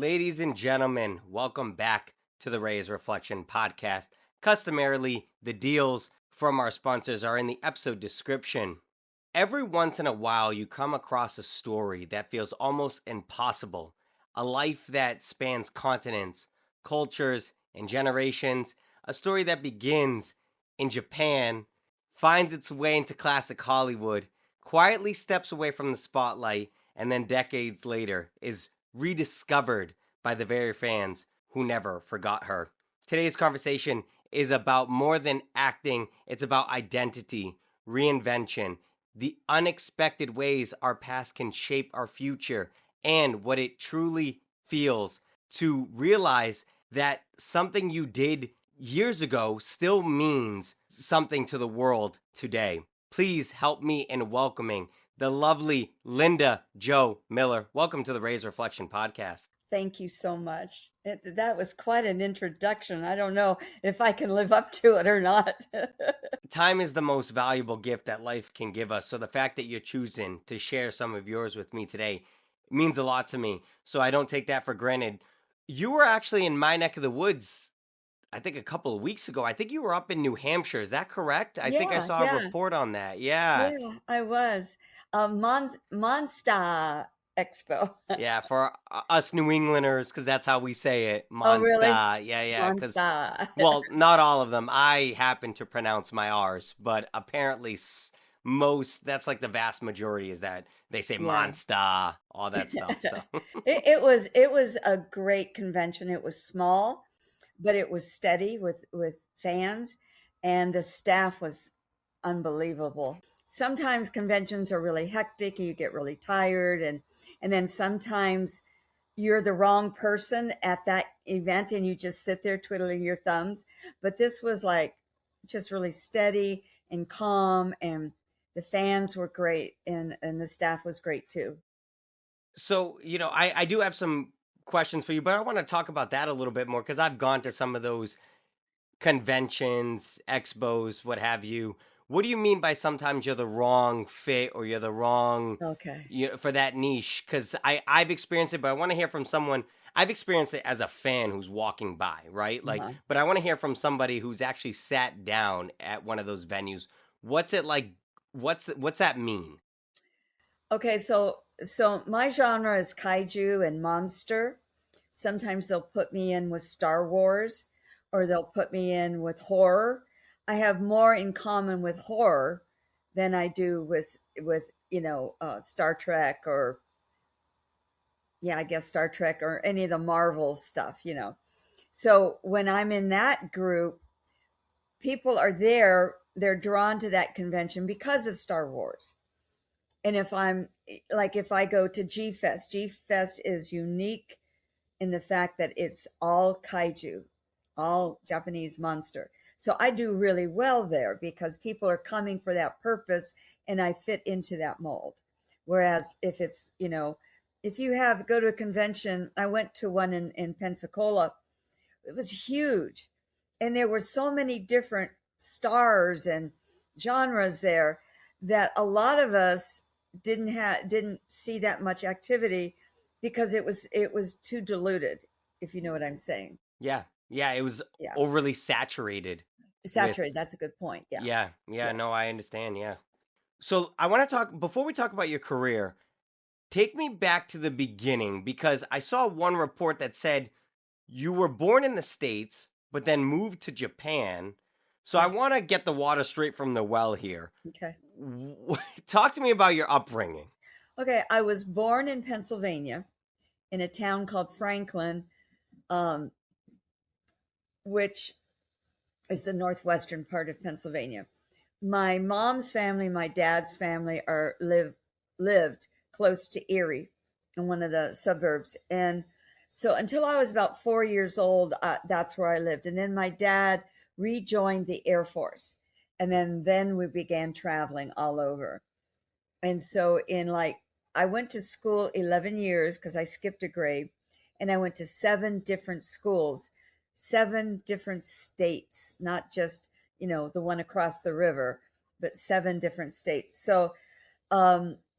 Ladies and gentlemen, welcome back to the Reyes Reflection podcast. Customarily, the deals from our sponsors are in the episode description. Every once in a while, you come across a story that feels almost impossible, a life that spans continents, cultures, and generations, a story that begins in Japan, finds its way into classic Hollywood, quietly steps away from the spotlight, and then decades later is rediscovered by the very fans who never forgot her. Today's conversation is about more than acting, it's about identity, reinvention, the unexpected ways our past can shape our future, and what it truly feels to realize that something you did years ago still means something to the world today. Please help me in welcoming the lovely Linda Jo Miller. Welcome to the Reyes Reflection podcast. Thank you so much. That was quite an introduction. I don't know if I can live up to it or not. Time is the most valuable gift that life can give us. So the fact that you're choosing to share some of yours with me today means a lot to me. So I don't take that for granted. You were actually in my neck of the woods, I think a couple of weeks ago. I think you were up in New Hampshire. Is that correct? I think I Yeah, saw a yeah, report on that. Yeah. yeah, I was. Monster Expo. Yeah, for us New Englanders, because that's how we say it. Oh, Monster. really? Yeah, because, Monster. well, not all of them. I happen to pronounce my R's, but apparently most, that's like the vast majority is that they say Yeah. monster, all that stuff. So, It was a great convention. It was small, but it was steady with fans, and the staff was unbelievable. Sometimes conventions are really hectic and you get really tired, and then sometimes you're the wrong person at that event and you just sit there twiddling your thumbs. But this was like just really steady and calm, and the fans were great, and the staff was great too. I do have some questions for you, but I want to talk about that a little bit more because I've gone to some of those conventions, expos, what have you. What do you mean by sometimes you're the wrong fit or you're the wrong, Okay. for that niche? Because I've experienced it, but I want to hear from someone. I've experienced it as a fan who's walking by, right? Like, Uh-huh. but I want to hear from somebody who's actually sat down at one of those venues. What's it like? What's that mean? Okay, so my genre is kaiju and monster. Sometimes they'll put me in with Star Wars, or they'll put me in with horror. I have more in common with horror than I do with Star Trek, or yeah, I guess Star Trek or any of the Marvel stuff. So when I'm in that group, people are there, they're drawn to that convention because of Star Wars. And if I go to G Fest is unique in the fact that it's all kaiju, all Japanese monster. So I do really well there because people are coming for that purpose and I fit into that mold. Whereas if you go to a convention, I went to one in Pensacola, it was huge. And there were so many different stars and genres there that a lot of us didn't see that much activity because it was too diluted, if you know what I'm saying. Yeah, it was Yeah. overly saturated with. Saturated, that's a good point. Yeah. Yeah, no, Yes. I understand. Yeah. So I want to talk before we talk about your career. Take me back to the beginning because I saw one report that said you were born in the States, but then moved to Japan. So I Yeah. want to get the water straight from the well here. Okay. Talk to me about your upbringing. Okay. I was born in Pennsylvania in a town called Franklin, um, which is the northwestern part of Pennsylvania. My mom's family, my dad's family lived close to Erie in one of the suburbs. And so until I was about 4 years old, that's where I lived. And then my dad rejoined the Air Force. And then we began traveling all over. And so I went to school 11 years because I skipped a grade, and I went to 7 different schools, 7 different states, not just, the one across the river, but 7 different states. So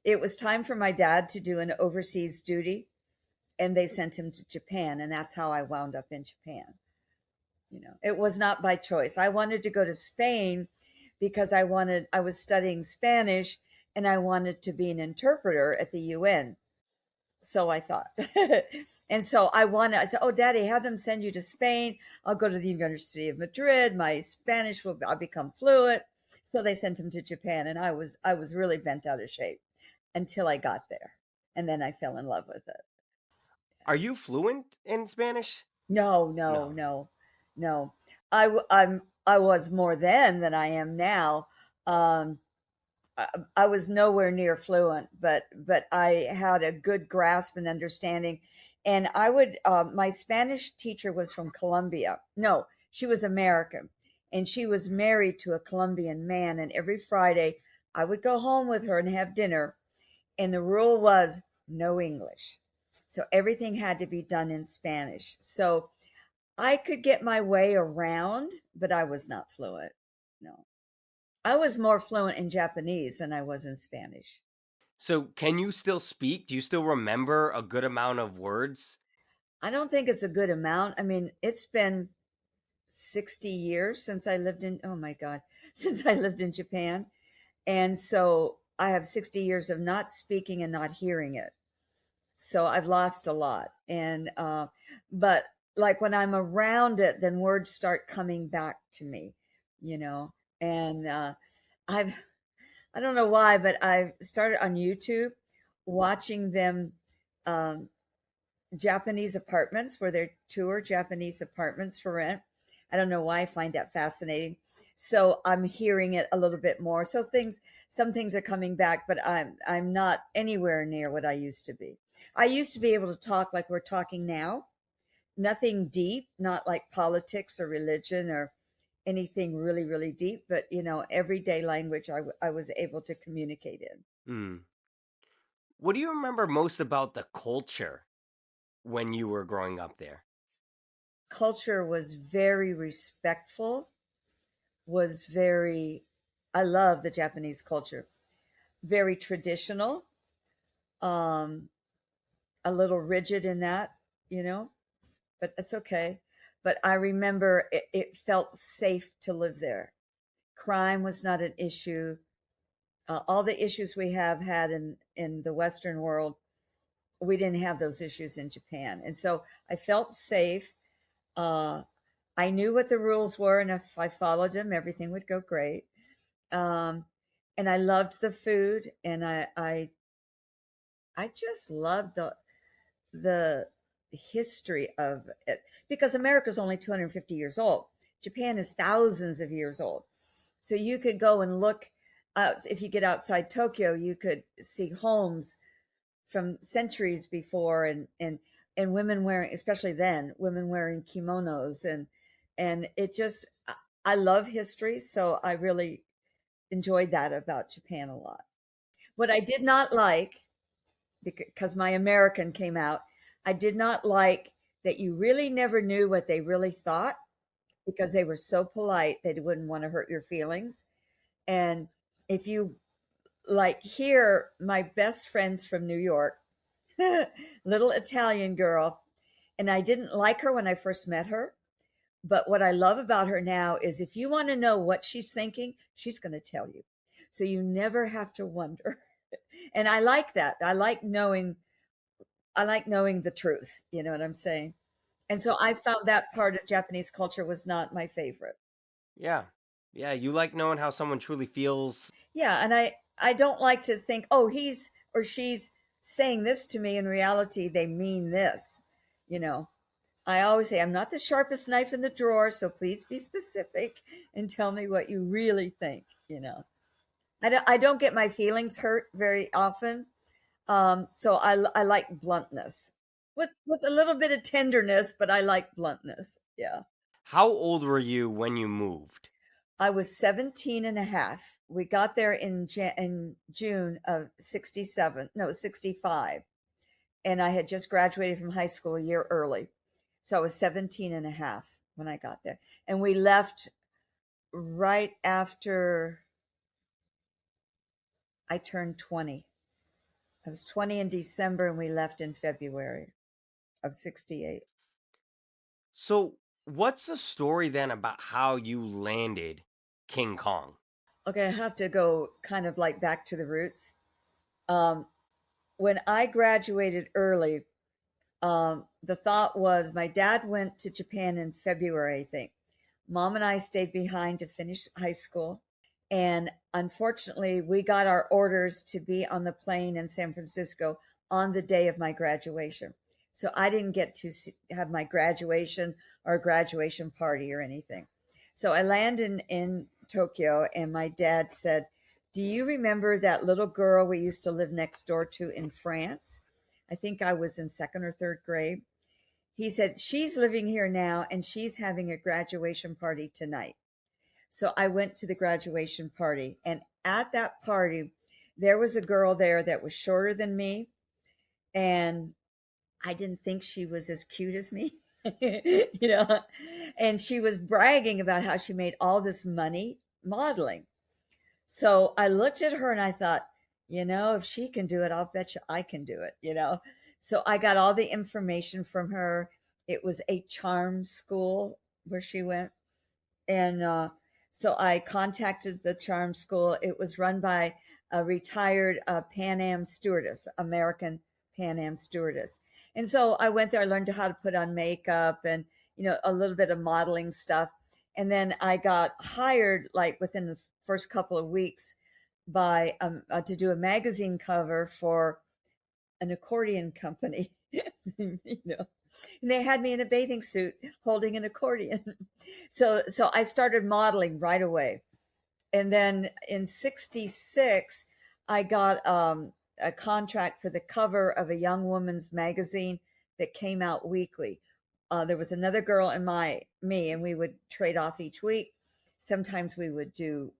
it was time for my dad to do an overseas duty. and they sent him to Japan, and that's how I wound up in Japan. It was not by choice. I wanted to go to Spain because I was studying Spanish and I wanted to be an interpreter at the UN. So I thought. And so I said, "Oh, Daddy, have them send you to Spain. I'll go to the University of Madrid. My Spanish I'll become fluent." So they sent him to Japan, and I was really bent out of shape until I got there. And then I fell in love with it. Are you fluent in Spanish? No, no, No. no, no. I was more then than I am now. Um, I was nowhere near fluent, but I had a good grasp and understanding. And my Spanish teacher was from Colombia. No, she was American, and she was married to a Colombian man. And every Friday, I would go home with her and have dinner. And the rule was no English. So everything had to be done in Spanish. So I could get my way around, but I was not fluent. No. I was more fluent in Japanese than I was in Spanish. So, can you still speak? Do you still remember a good amount of words? I don't think it's a good amount. I mean, it's been 60 years since I lived in, oh my God, since I lived in Japan. And so I have 60 years of not speaking and not hearing it. So I've lost a lot. But like when I'm around it, then words start coming back to me, you know, and I've, I don't know why, but I started on YouTube watching them, um, Japanese apartments where they tour Japanese apartments for rent. I don't know why I find that fascinating. So I'm hearing it a little bit more. Some things are coming back, but I'm not anywhere near what I used to be. I used to be able to talk like we're talking now, nothing deep, not like politics or religion or anything really, really deep, but everyday language I was able to communicate in. Hmm. What do you remember most about the culture when you were growing up there? Culture was very respectful, was very, I love the Japanese culture, very traditional, um, a little rigid in that, you know, but it's okay. But I remember it felt safe to live there. Crime was not an issue. All the issues we have had in the Western world, we didn't have those issues in Japan. And so I felt safe. Uh, I knew what the rules were, and if I followed them, everything would go great. Um, and I loved the food, and I just loved the history of it because America's only 250 years old. Japan is thousands of years old. So you could go and look out. If you get outside Tokyo, you could see homes from centuries before, and women wearing, especially then, women wearing kimonos, and it just, I love history, so I really enjoyed that about Japan a lot. What I did not like, because my American came out, I did not like that you really never knew what they really thought because they were so polite they wouldn't want to hurt your feelings. And if you like here, my best friends from New York, little Italian girl, and I didn't like her when I first met her. But what I love about her now is if you want to know what she's thinking, she's going to tell you. So you never have to wonder. And I like that. I like knowing the truth. You know what I'm saying? And so I found that part of Japanese culture was not my favorite. Yeah. Yeah, you like knowing how someone truly feels. Yeah, and I don't like to think, "Oh, he's or she's saying this to me. In reality, they mean this." You know, I always say, "I'm not the sharpest knife in the drawer, so please be specific and tell me what you really think." I don't get my feelings hurt very often. So I like bluntness with a little bit of tenderness, but I like bluntness. Yeah. How old were you when you moved? I was 17 and a half. We got there in June of 67, no, 65. And I had just graduated from high school a year early. So I was 17 and a half when I got there. And we left right after I turned 20. I was 20 in December and we left in February. of 68. So, what's the story then about how you landed King Kong? Okay, I have to go kind of like back to the roots. Um, when I graduated early, the thought was my dad went to Japan in February, I think. Mom and I stayed behind to finish high school. And unfortunately, we got our orders to be on the plane in San Francisco on the day of my graduation. So I didn't get to have my graduation or graduation party or anything. So I landed in Tokyo, and my dad said, "Do you remember that little girl we used to live next door to in France?" I think I was in second or third grade. He said, "She's living here now, and she's having a graduation party tonight." So I went to the graduation party, and at that party, there was a girl there that was shorter than me, and I didn't think she was as cute as me, you know, and she was bragging about how she made all this money modeling. So I looked at her and I thought, if she can do it, I'll bet you I can do it, So I got all the information from her. It was a charm school where she went. And so I contacted the charm school. It was run by a retired Pan Am stewardess, American Pan Am stewardess. And so I went there. I learned how to put on makeup and, a little bit of modeling stuff. And then I got hired like within the first couple of weeks by to do a magazine cover for an accordion company. you know and they had me in a bathing suit holding an accordion. So I started modeling right away. And then in 66, I got a contract for the cover of a young woman's magazine that came out weekly. There was another girl and me, and we would trade off each week. Sometimes we would do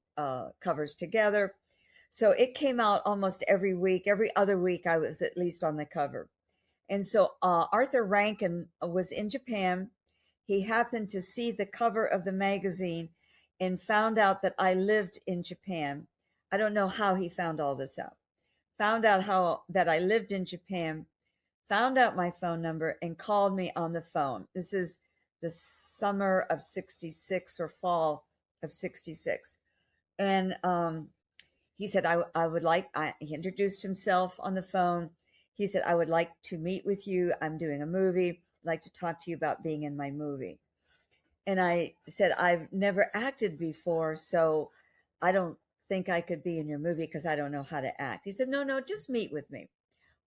covers together. So it came out almost every week. Every other week, I was at least on the cover. And so Arthur Rankin was in Japan. He happened to see the cover of the magazine and found out that I lived in Japan. I don't know how he found all this out. Found out how that I lived in Japan, found out my phone number and called me on the phone. This is the summer of 66 or fall of 66. And he said, I would like, he introduced himself on the phone. He said, "I would like to meet with you. I'm doing a movie. I'd like to talk to you about being in my movie." And I said, "I've never acted before, so I don't think I could be in your movie because I don't know how to act." He said, "No, no, just meet with me."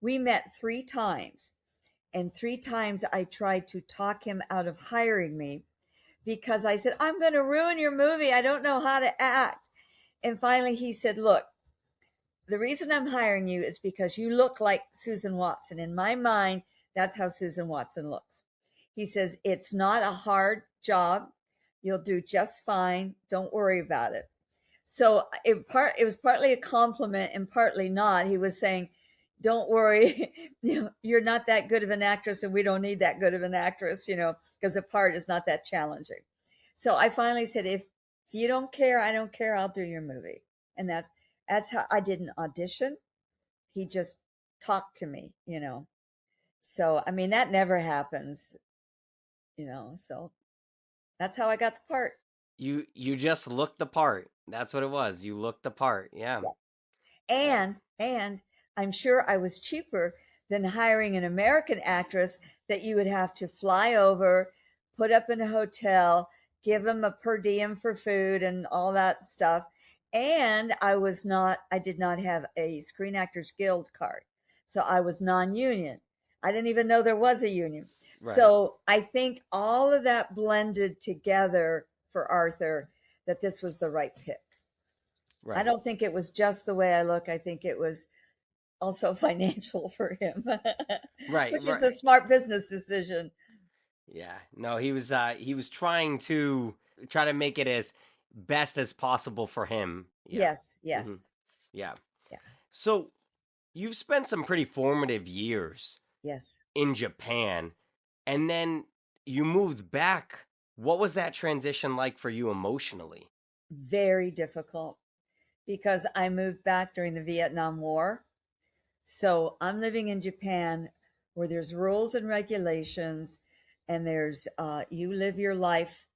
We met 3 times, and 3 times I tried to talk him out of hiring me because I said, "I'm going to ruin your movie. I don't know how to act." And finally he said, "Look, the reason I'm hiring you is because you look like Susan Watson. In my mind, that's how Susan Watson looks." He says, "It's not a hard job. You'll do just fine. Don't worry about it." So it was partly a compliment and partly not. He was saying, "Don't worry, you're not that good of an actress, and we don't need that good of an actress, because the part is not that challenging." So I finally said, if you don't care, I don't care. I'll do your movie. And that's how I did an audition. He just talked to me. So, I mean, that never happens. So that's how I got the part. You just looked the part. That's what it was. You looked the part. Yeah. Yeah. Yeah. And I'm sure I was cheaper than hiring an American actress that you would have to fly over, put up in a hotel, give them a per diem for food and all that stuff. And I did not have a Screen Actors Guild card. So I was non-union. I didn't even know there was a union. Right. So I think all of that blended together for Arthur that this was the right pick. I Right. don't think it was just the way I look. I think it was also financial for him, Right. which is a Right. smart business decision. Yeah. No, he was try to make it as best as possible for him. Yeah. Yes, Hmm. yes, Yeah. yeah, So you've spent some pretty formative years yes. in Japan, and then you moved back. What was that transition like for you emotionally? Very difficult because I moved back during the Vietnam War. So I'm living in Japan where there's rules and regulations, and there's you live your life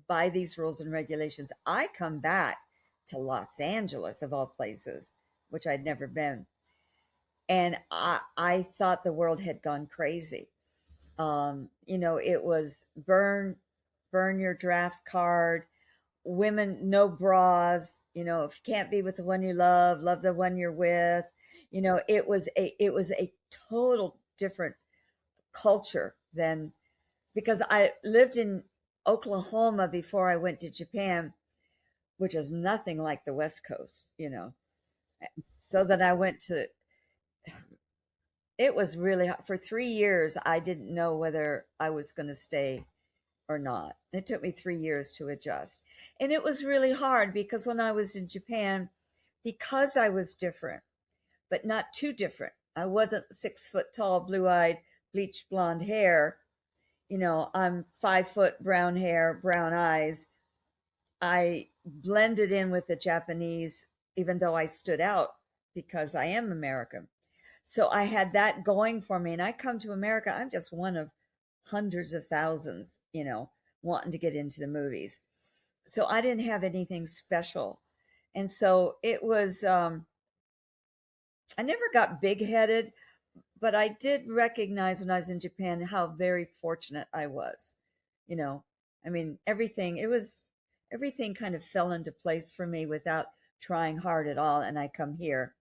by these rules and regulations. I come back to Los Angeles, of all places, which I'd never been, and I thought the world had gone crazy. It was burn your draft card, women no bras, if you can't be with the one you love the one you're with. It was a total different culture than, because I lived in Oklahoma before I went to Japan, which is nothing like the West Coast. So that I went to, it was really hot. For 3 years. I didn't know whether I was going to stay or not. It took me 3 years to adjust. And it was really hard because when I was in Japan, because I was different, but not too different. I wasn't 6 foot tall, blue eyed, bleached blonde hair. I'm 5 foot, brown hair, brown eyes. I blended in with the Japanese, even though I stood out because I am American. So I had that going for me. And I come to America, I'm just one of hundreds of thousands, wanting to get into the movies. So I didn't have anything special. And so it was, I never got big headed, but I did recognize when I was in Japan how very fortunate I was. You know, I mean, everything kind of fell into place for me without trying hard at all. And I come here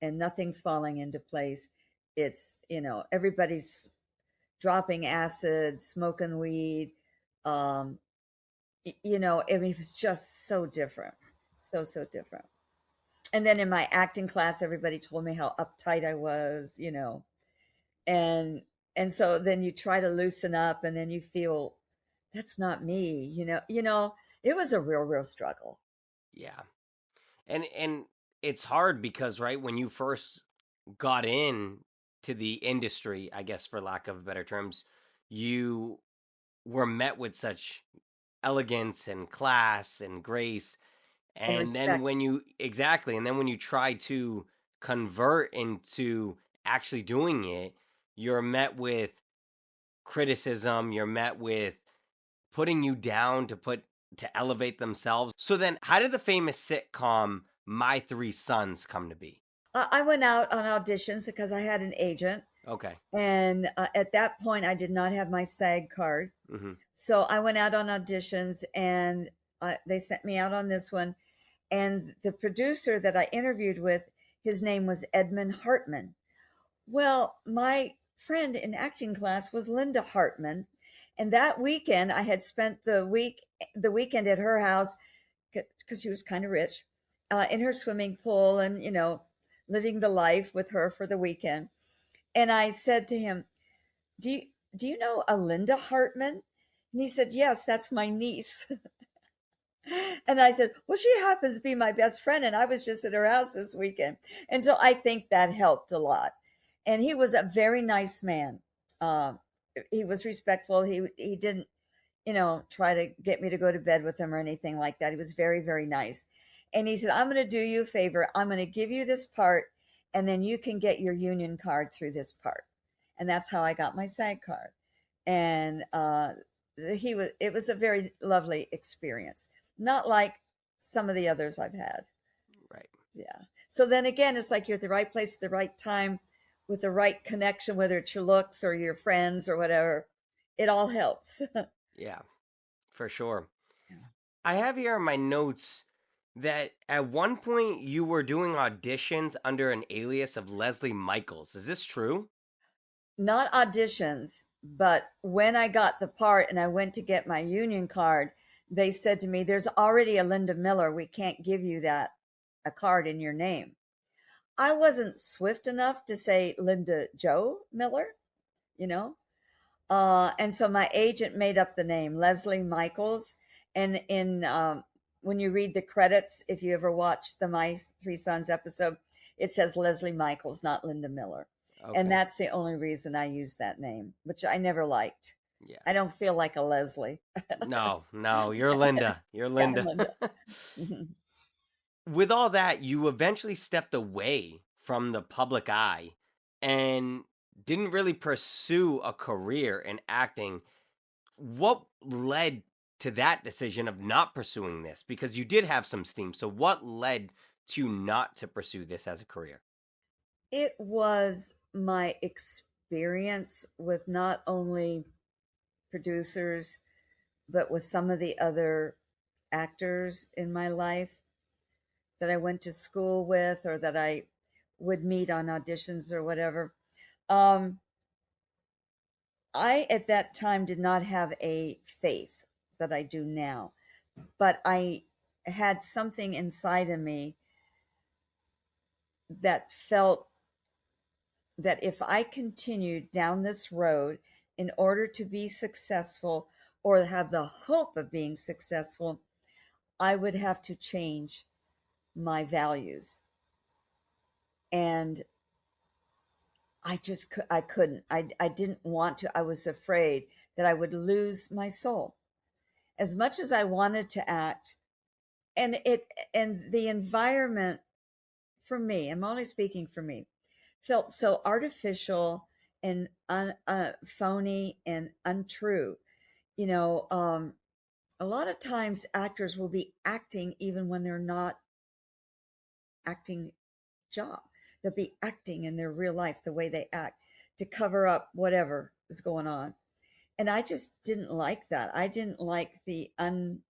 and nothing's falling into place. It's, everybody's dropping acid, smoking weed. Um, I mean, it was just so different, so different. And then in my acting class, everybody told me how uptight I was. And and so then you try to loosen up, and then you feel that's not me. It was a real struggle. Yeah. And it's hard because, right, when you first got in to the industry, I guess for lack of better terms, you were met with such elegance and class and grace. And And then respect. when you exactly, and then when you try to convert into actually doing it, you're met with criticism, you're met with putting you down to elevate themselves. So then how did the famous sitcom My Three Sons come to be? I went out on auditions because I had an agent, Okay. and at that point, I did not have my SAG card. Hmm. So I went out on auditions, and they sent me out on this one. And the producer that I interviewed with, his name was Edmund Hartman. Well, my friend in acting class was Linda Hartman, and that weekend I had spent the weekend at her house because she was kind of rich, in her swimming pool, and living the life with her for the weekend. And I said to him, "Do you know a Linda Hartman?" And he said, "Yes, that's my niece." And I said, "Well, she happens to be my best friend, and I was just at her house this weekend." And so I think that helped a lot. And he was a very nice man. Um, he was respectful. He didn't, try to get me to go to bed with him or anything like that. He was very, very nice. And he said, "I'm going to do you a favor. I'm going to give you this part, and then you can get your union card through this part." And that's how I got my SAG card. And it was a very lovely experience, not like some of the others I've had. Right. Yeah. So then again, it's like you're at the right place at the right time with the right connection, whether it's your looks or your friends or whatever. It all helps. Yeah, for sure. Yeah. I have here in my notes that at one point you were doing auditions under an alias of Leslie Michaels. Is this true? Not auditions, but when I got the part and I went to get my union card, they said to me, "There's already a Linda Miller. We can't give you a card in your name." I wasn't swift enough to say Linda Joe Miller, you know? And so my agent made up the name Leslie Michaels. And when you read the credits, if you ever watched the My Three Sons episode, it says Leslie Michaels, not Linda Miller. And Okay. that's the only reason I use that name, which I never liked. Yeah. I don't feel like a Leslie. No, you're Linda. You're Yeah, I'm Linda. Linda. Mhm. With all that, you eventually stepped away from the public eye. And didn't really pursue a career in acting. What led to that decision of not pursuing this? Because you did have some steam. So what led to not to pursue this as a career? It was my experience with not only producers, but with some of the other actors in my life that I went to school with or that I would meet on auditions or whatever. Um, I, at that time, did not have a faith that I do now, but I had something inside of me that felt that if I continued down this road in order to be successful or have the hope of being successful, I would have to change my values. And I couldn't. I didn't want to. I was afraid that I would lose my soul. As much as I wanted to act, and the environment for me, I'm only speaking for me, felt so artificial and phony and untrue. You know, a lot of times actors will be acting even when they're not acting job. They'll be acting in their real life the way they act to cover up whatever is going on. And I just didn't like that. I didn't like the untrueness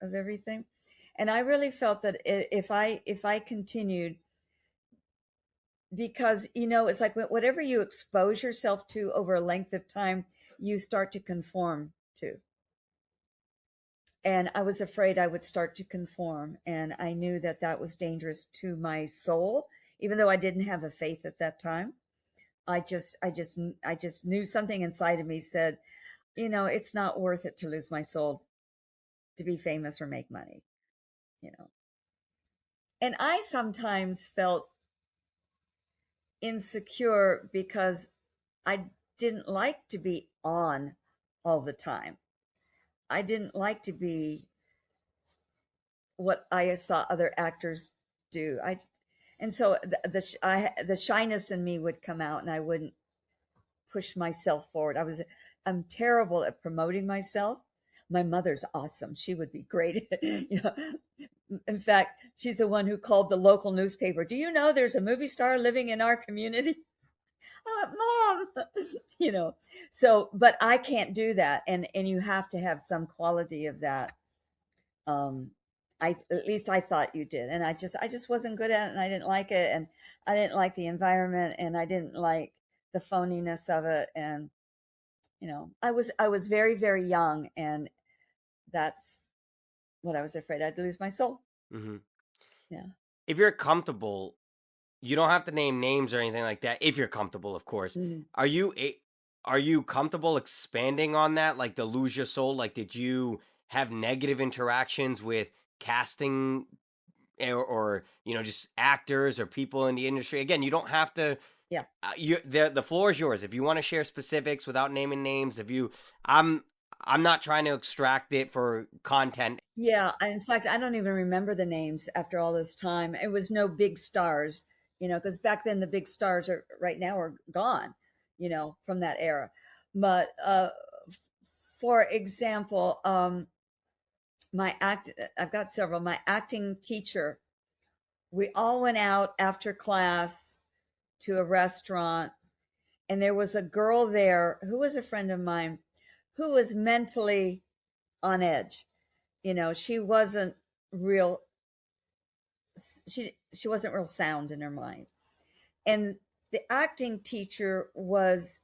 of everything. And I really felt that if I continued, because it's like whatever you expose yourself to over a length of time, you start to conform to. And I was afraid I would start to conform, and I knew that that was dangerous to my soul, even though I didn't have a faith at that time. I just knew something inside of me said, it's not worth it to lose my soul to be famous or make money, you know. And I sometimes felt insecure because I didn't like to be on all the time. I didn't like to be what I saw other actors do. And so the shyness in me would come out, and I wouldn't push myself forward. I'm terrible at promoting myself. My mother's awesome. She would be great. In fact, she's the one who called the local newspaper. Do you know there's a movie star living in our community? Mom, you know. So, but I can't do that, and you have to have some quality of that. Um, at least I thought you did, and I just wasn't good at it, and I didn't like it, and I didn't like the environment, and I didn't like the phoniness of it, and I was very very young, and that's what I was afraid I'd lose my soul. Hmm. Yeah. If you're comfortable, you don't have to name names or anything like that. If you're comfortable, of course. Mhm. Are you are you comfortable expanding on that? Like the lose your soul? Like, did you have negative interactions with casting or just actors or people in the industry? Again, you don't have to. Yeah. The floor is yours. If you want to share specifics without naming names, I'm I'm not trying to extract it for content. Yeah, in fact, I don't even remember the names after all this time. It was no big stars, because back then the big stars are right now are gone, from that era. But for example, I've got several. My acting teacher, we all went out after class to a restaurant, and there was a girl there who was a friend of mine who was mentally on edge. She wasn't real she wasn't real sound in her mind. And the acting teacher was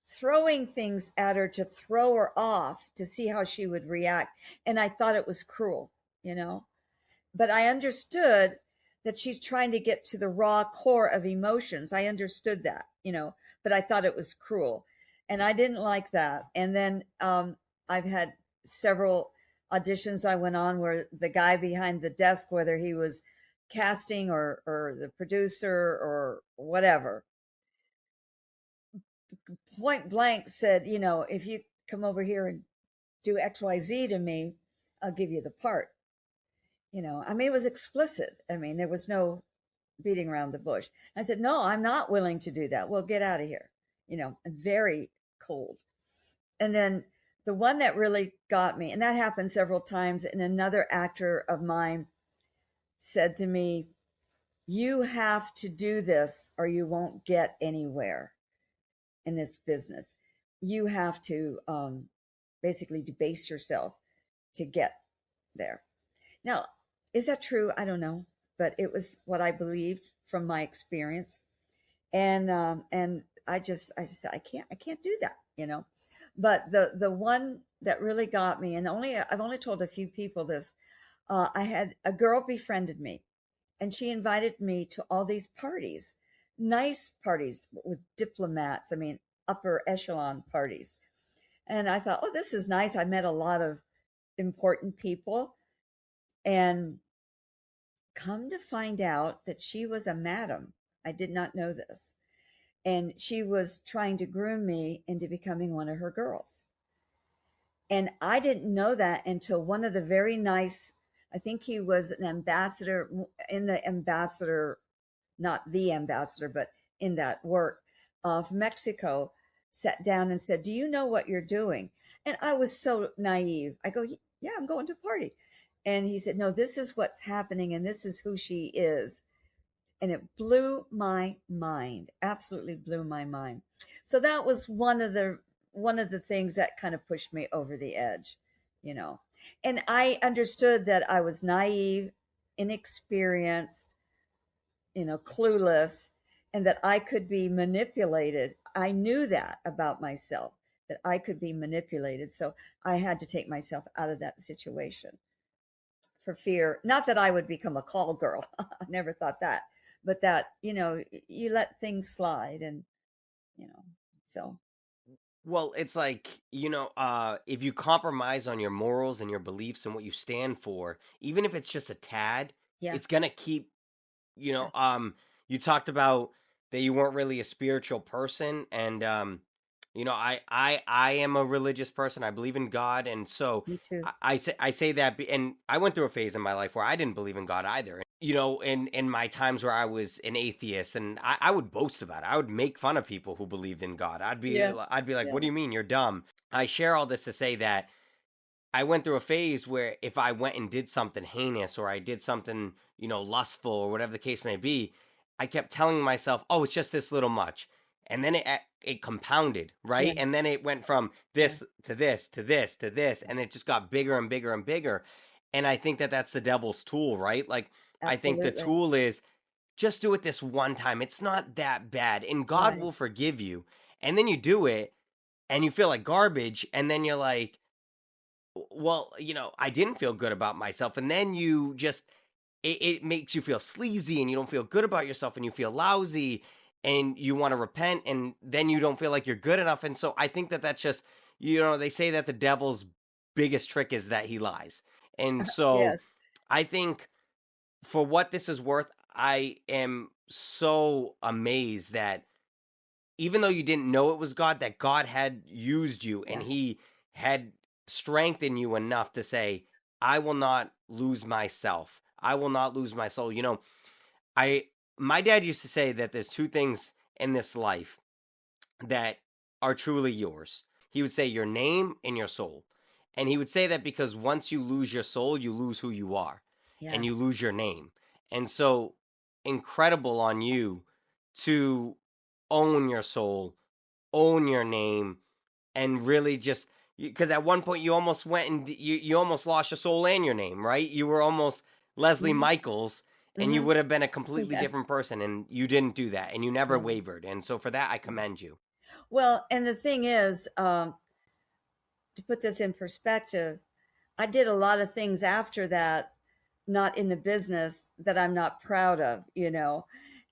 throwing things at her to throw her off to see how she would react. And I thought it was cruel, you know. But I understood that she's trying to get to the raw core of emotions. I understood that, but I thought it was cruel. And I didn't like that. And then I've had several auditions I went on where the guy behind the desk, whether he was casting or the producer or whatever, point blank said, if you come over here and do XYZ to me, I'll give you the part. I mean, it was explicit. I mean, there was no beating around the bush. I said, no, I'm not willing to do that. Well, get out of here. Very cold. And then the one that really got me, and that happened several times, and another actor of mine said to me, you have to do this or you won't get anywhere in this business. You have to basically debase yourself to get there. Now, is that true? I don't know, but it was what I believed from my experience, and I just said I can't do that. But the one that really got me, and I've only told a few people this. I had a girl befriended me, and she invited me to all these parties, nice parties with diplomats. I mean, upper echelon parties. And I thought, oh, this is nice. I met a lot of important people. And come to find out that she was a madam. I did not know this. And she was trying to groom me into becoming one of her girls. And I didn't know that until one of the very nice, I think he was an ambassador in the ambassador, not the ambassador, but in that work of Mexico, sat down and said, do you know what you're doing? And I was so naive. I go, yeah, I'm going to a party. And he said, no, this is what's happening and this is who she is. And it blew my mind, absolutely blew my mind. So that was one of the things that kind of pushed me over the edge, you know. And I understood that I was naive, inexperienced, clueless, and that I could be manipulated. I knew that about myself, that I could be manipulated. So I had to take myself out of that situation for fear, not that I would become a call girl. I never thought that, but that, you let things slide and, so Well, it's like, if you compromise on your morals and your beliefs and what you stand for, even if it's just a tad, yeah, it's gonna keep, you yeah, know, you talked about that you weren't really a spiritual person, and I am a religious person. I believe in God, and so me too. I say that, and I went through a phase in my life where I didn't believe in God either. In my times where I was an atheist, and I would boast about it. I would make fun of people who believed in God. Yeah, I'd be like, yeah, "What do you mean you're dumb?" I share all this to say that I went through a phase where if I went and did something heinous or I did something, lustful or whatever the case may be, I kept telling myself, "Oh, it's just this little much." And then it compounded, yeah, right? And then it went from yeah, this to this to this to this, yeah. and it just got bigger and bigger and bigger. And I think that that's the devil's tool, right? Like I think the Absolutely. tool is just do it this one time. It's not that bad, and God Right. will forgive you. And then you do it and you feel like garbage, and then you're like, well, I didn't feel good about myself. And then you just, it makes you feel sleazy and you don't feel good about yourself and you feel lousy and you want to repent and then you don't feel like you're good enough. And so I think that that's just, they say that the devil's biggest trick is that he lies. And so Yes. I think for what this is worth, I am so amazed that even though you didn't know it was God, that God had used you and Yeah. he had strengthened you enough to say, I will not lose myself. I will not lose my soul. I my dad used to say that there's two things in this life that are truly yours. He would say your name and your soul. And he would say that because once you lose your soul, you lose who you are and Yeah. you lose your name. And so incredible on you to own your soul, own your name, and really just because at one point you almost went and you almost lost your soul and your name, right? You were almost Leslie Hmm. Michaels and you Hmm. would have been a completely Yeah. different person and you didn't do that and you never Yeah. wavered. And so for that I Yeah. commend you. Well, and the thing is, to put this in perspective, I did a lot of things after that, not in the business, that I'm not proud of.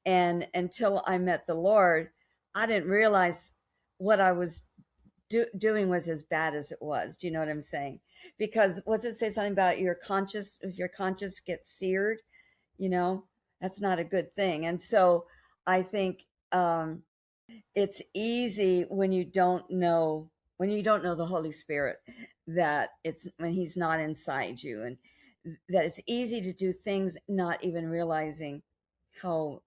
And until I met the Lord, I didn't realize what I was doing was as bad as it was. Do you know what I'm saying? Because was it say something about your conscious, if your conscience gets seared, you know, that's not a good thing. And so I think it's easy when you don't know the Holy Spirit, that it's when he's not inside you, and that it's easy to do things not even realizing how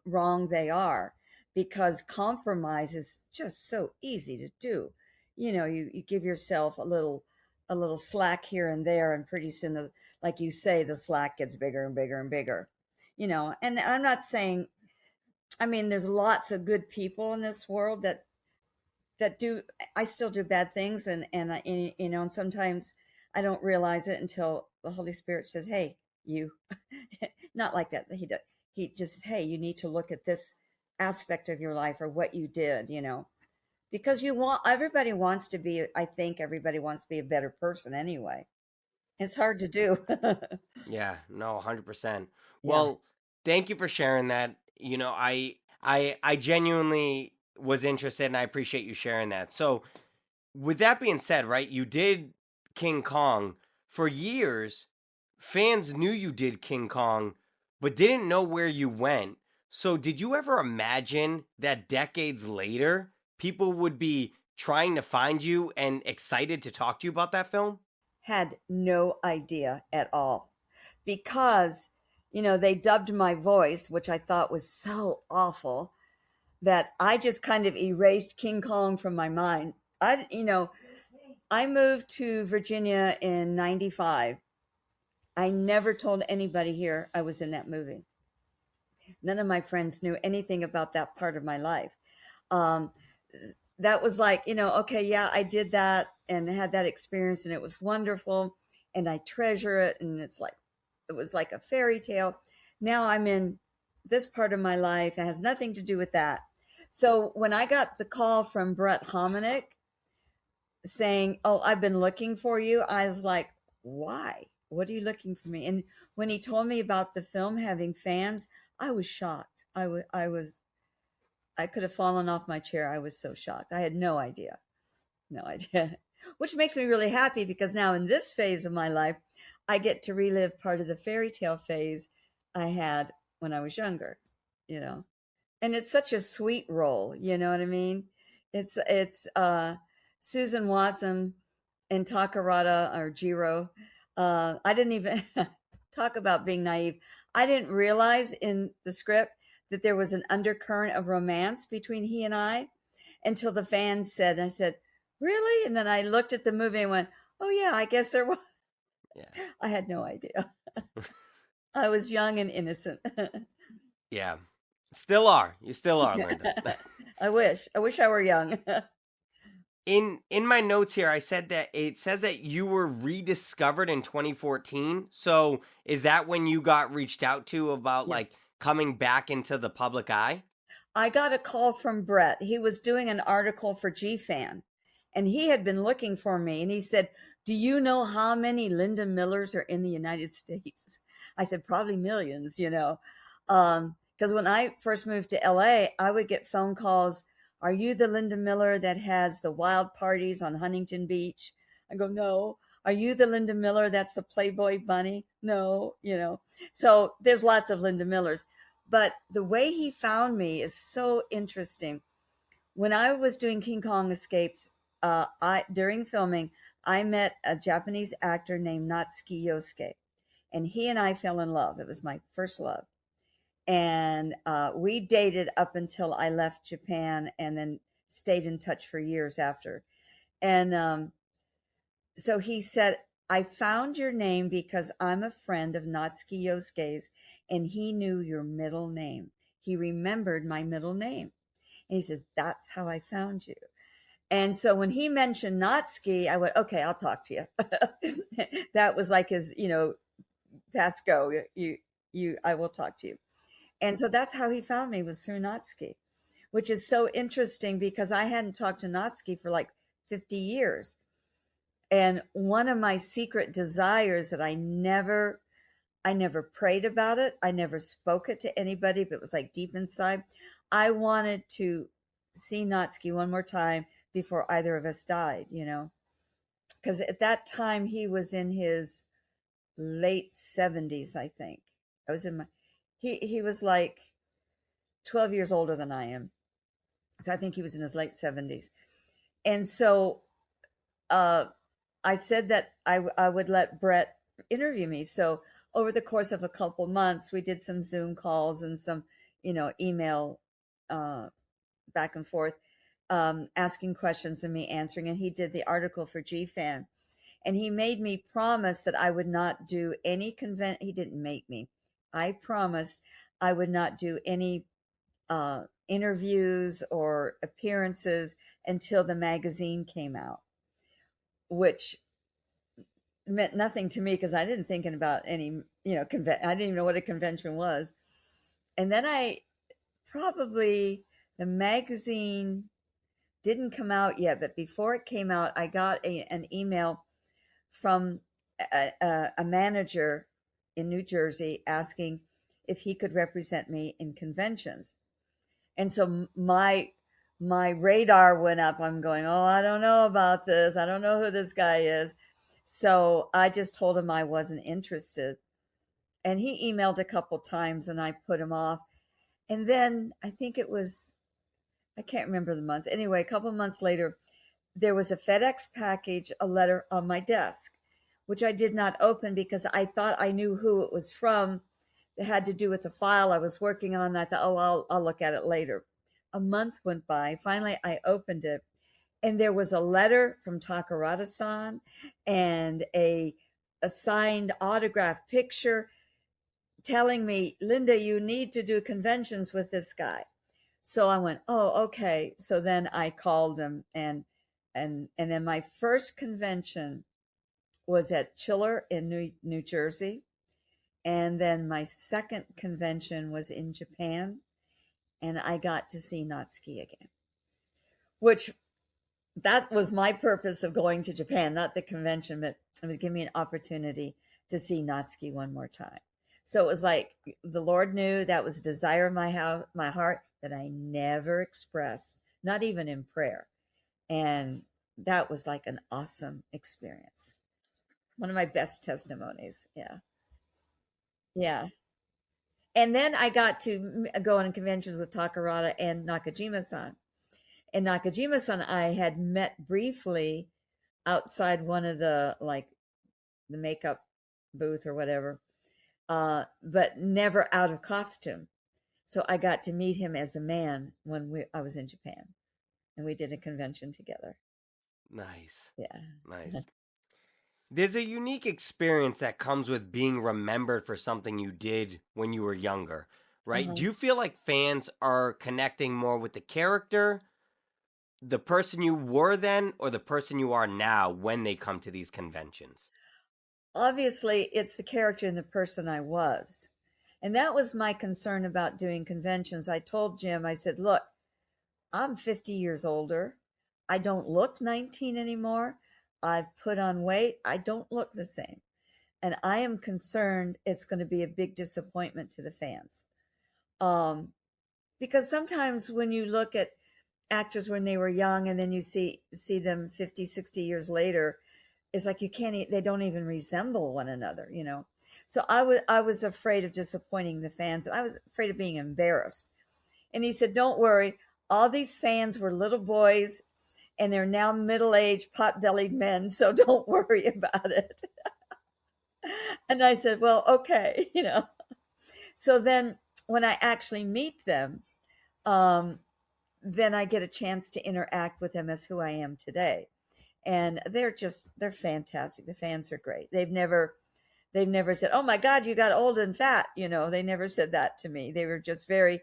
wrong they are, because compromise is just so easy to do. You give yourself a little slack here and there, and pretty soon, like you say, the slack gets bigger and bigger and bigger. And I'm not saying, I mean, there's lots of good people in this world that do, I still do bad things, and sometimes I don't realize it until the Holy Spirit says, "Hey, you," not like that. He just says, "Hey, you need to look at this aspect of your life or what you did, because everybody wants to be. I think everybody wants to be a better person anyway. It's hard to do." Yeah, no, 100%. Yeah. Well, thank you for sharing that. I genuinely was interested, and I appreciate you sharing that. So, with that being said, right, you did King Kong for years. Fans knew you did King Kong, but didn't know where you went. So, did you ever imagine that decades later, people would be trying to find you and excited to talk to you about that film? Had no idea at all, because they dubbed my voice, which I thought was so awful, that I just kind of erased King Kong from my mind. I moved to Virginia in 95. I never told anybody here I was in that movie. None of my friends knew anything about that part of my life. Um, that was like, okay, yeah, I did that and had that experience, and it was wonderful, and I treasure it. And it was like a fairy tale. Now I'm in this part of my life. It has nothing to do with that. So when I got the call from Brett Hominick saying, "Oh, I've been looking for you," I was like, "Why? What are you looking for me?" And when he told me about the film having fans, I was shocked. I could have fallen off my chair. I was so shocked. I had no idea. No idea. Which makes me really happy, because now in this phase of my life, I get to relive part of the fairy tale phase I had when I was younger, you know. And it's such a sweet role, you know what I mean? It's Susan Watson and Takarada, or Jiro. I didn't even talk about being naive. I didn't realize in the script that there was an undercurrent of romance between he and I, until the fans said, and I said, "Really?" And then I looked at the movie and went, "Oh yeah, I guess there was." Yeah. I had no idea. I was young and innocent. Yeah. Still are. You still are, Linda. Yeah. I wish I were young. In my notes here, I said that it says that you were rediscovered in 2014. So is that when you got reached out to about like Yes. coming back into the public eye? I got a call from Brett. He was doing an article for GFan, and he had been looking for me. And he said, "Do you know how many Linda Millers are in the United States?" I said, "Probably millions. Because when I first moved to LA, I would get phone calls. "Are you the Linda Miller that has the wild parties on Huntington Beach?" I go, "No." "Are you the Linda Miller that's the Playboy bunny?" "No. So there's lots of Linda Millers. But the way he found me is so interesting. When I was doing King Kong Escapes, during filming, I met a Japanese actor named Natsuki Yosuke, and he and I fell in love. It was my first love, and we dated up until I left Japan, and then stayed in touch for years after. And so he said, "I found your name because I'm a friend of Natsuki Yosuke's, and he knew your middle name. He remembered my middle name." And he says, "That's how I found you." And so when he mentioned Natsuki, I went, "Okay, I'll talk to you." That was like his, pass go. I will talk to you. And so that's how he found me, was through Natsuki, which is so interesting, because I hadn't talked to Natsuki for like 50 years. And one of my secret desires that I never prayed about it. I never spoke it to anybody, but it was like deep inside. I wanted to see Natsuki one more time before either of us died. Because at that time he was in his late 70s, I think. I was in my he was like 12 years older than I am. So I think he was in his late 70s. And so uh I said that I would let Brett interview me. So over the course of a couple months, we did some Zoom calls and some, email uh, back and forth, asking questions and me answering. And he did the article for GFAN. And he made me promise that I would not do any convent. He didn't make me. I promised I would not do any interviews or appearances until the magazine came out, which meant nothing to me because I didn't thinking about any, I didn't even know what a convention was. And then the magazine didn't come out yet, but before it came out, I got an email from a manager in New Jersey asking if he could represent me in conventions. And so my radar went up. I'm going, oh, I don't know about this. I don't know who this guy is. So I just told him I wasn't interested. And he emailed a couple times and I put him off. And then I think I can't remember the months. Anyway, a couple months later, there was a FedEx package, a letter on my desk, which I did not open because I thought I knew who it was from. It had to do with the file I was working on. And I thought, oh, I'll look at it later. A month went by. Finally, I opened it. And there was a letter from Takarada-san and a signed autograph picture telling me, Linda, you need to do conventions with this guy. So I went, oh, okay. So then I called him and then my first convention was at Chiller in New Jersey. And then my second convention was in Japan. And I got to see Natsuki again, which that was my purpose of going to Japan, not the convention, but it would give me an opportunity to see Natsuki one more time. So it was like the Lord knew that was a desire in my heart that I never expressed, not even in prayer. And that was like an awesome experience. One of my best testimonies. Yeah. Yeah. And then I got to go on conventions with Takarada and Nakajima-san. And Nakajima-san I had met briefly outside one of the makeup booth or whatever, but never out of costume. So I got to meet him as a man when I was in Japan, and we did a convention together. Nice. Yeah. Nice. There's a unique experience that comes with being remembered for something you did when you were younger, right? Uh-huh. Do you feel like fans are connecting more with the character, the person you were then, or the person you are now when they come to these conventions? Obviously, it's the character and the person I was. And that was my concern about doing conventions. I told Jim, I said, look, I'm 50 years older. I don't look 19 anymore. I've put on weight. I don't look the same. And I am concerned it's going to be a big disappointment to the fans. Because sometimes when you look at actors when they were young and then you see them 50, 60 years later, it's like they don't even resemble one another. So I was afraid of disappointing the fans. I was afraid of being embarrassed. And he said, don't worry, all these fans were little boys and they're now middle-aged pot-bellied men, so don't worry about it. And I said, well, okay. So then when I actually meet them, then I get a chance to interact with them as who I am today. And they're fantastic. The fans are great. They've never said, oh my God, you got old and fat. They never said that to me. They were just very,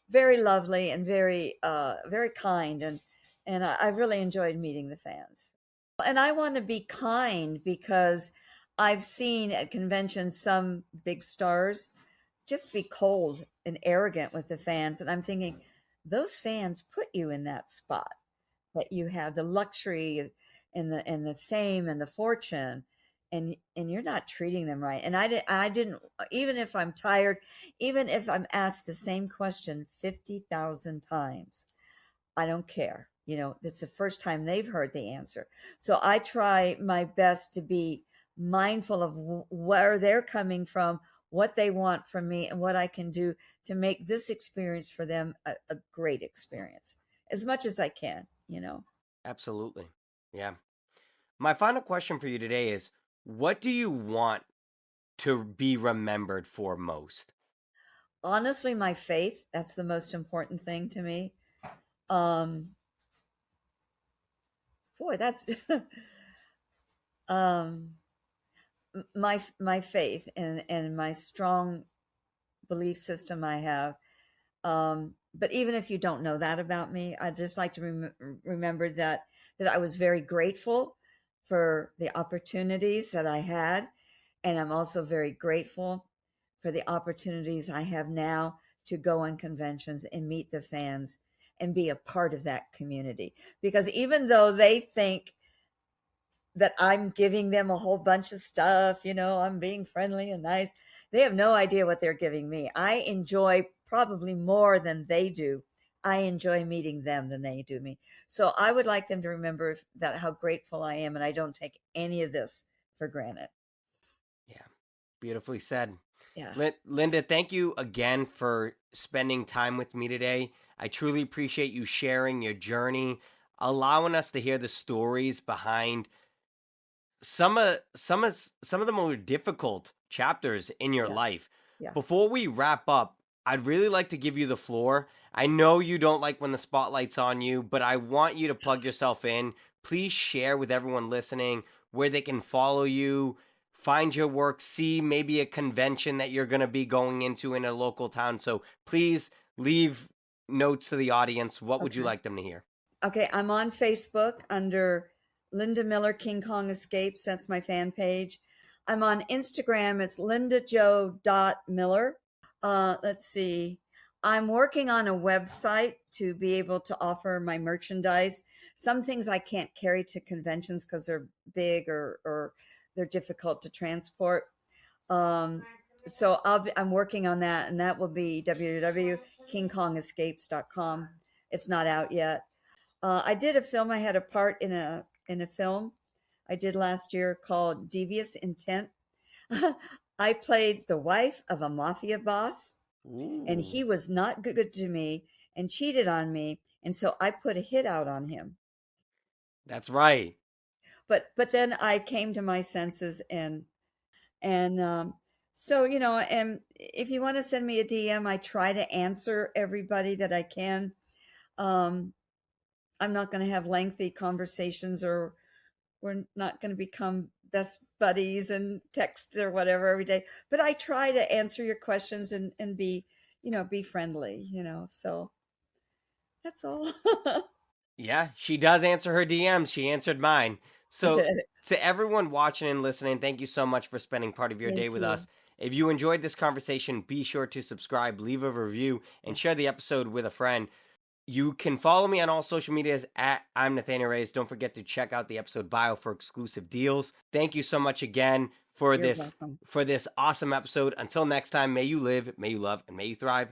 very lovely and very, very kind. And I really enjoyed meeting the fans. And I want to be kind because I've seen at conventions some big stars just be cold and arrogant with the fans. And I'm thinking, those fans put you in that spot, that you have the luxury and the fame and the fortune, and you're not treating them right. And I didn't, even if I'm tired, even if I'm asked the same question 50,000 times, I don't care. It's the first time they've heard the answer. So I try my best to be mindful of where they're coming from, what they want from me, and what I can do to make this experience for them a great experience as much as I can. Absolutely. Yeah. My final question for you today is, what do you want to be remembered for most? Honestly, my faith, that's the most important thing to me. Um, boy, that's um, my faith and my strong belief system I have. But even if you don't know that about me, I'd just like to remember that I was very grateful for the opportunities that I had, and I'm also very grateful for the opportunities I have now to go on conventions and meet the fans and be a part of that community. Because even though they think that I'm giving them a whole bunch of stuff, I'm being friendly and nice, they have no idea what they're giving me. I enjoy probably more than they do. I enjoy meeting them than they do me. So I would like them to remember that how grateful I am, and I don't take any of this for granted. Yeah, beautifully said. Yeah. Linda, thank you again for spending time with me today. I truly appreciate you sharing your journey, allowing us to hear the stories behind some of the more difficult chapters in your Yeah. life. Yeah. Before we wrap up, I'd really like to give you the floor. I know you don't like when the spotlight's on you, but I want you to plug yourself in. Please share with everyone listening where they can follow you, find your work, see maybe a convention that you're going to be going into in a local town. So please leave notes to the audience. What would you Okay. like them to hear? Okay. I'm on Facebook under Linda Miller King Kong Escapes. That's my fan page. I'm on Instagram. It's lindajo.miller. Let's see. I'm working on a website to be able to offer my merchandise. Some things I can't carry to conventions because they're big or they're difficult to transport. So I'm working on that, and that will be www.kingkongescapes.com. It's not out yet. I did a film. I had a part in a film I did last year called Devious Intent. I played the wife of a mafia boss, and Ooh, he was not good to me and cheated on me, and so I put a hit out on him. that's right. But then I came to my senses and so and if you want to send me a DM, I try to answer everybody that I can. Um, I'm not going to have lengthy conversations, or we're not going to become best buddies and text or whatever every day, but I try to answer your questions and be friendly, so that's all. Yeah, she does answer her DMs. She answered mine. So, to everyone watching and listening, thank you so much for spending part of your day Thank with you. us. If you enjoyed this conversation, be sure to subscribe, leave a review, and Yes. share the episode with a friend. You can follow me on all social medias at I'm Nathaniel Reyes. Don't forget to check out the episode bio for exclusive deals. Thank you so much again for You're this welcome. for this awesome episode. Until next time, may you live, may you love, and may you thrive.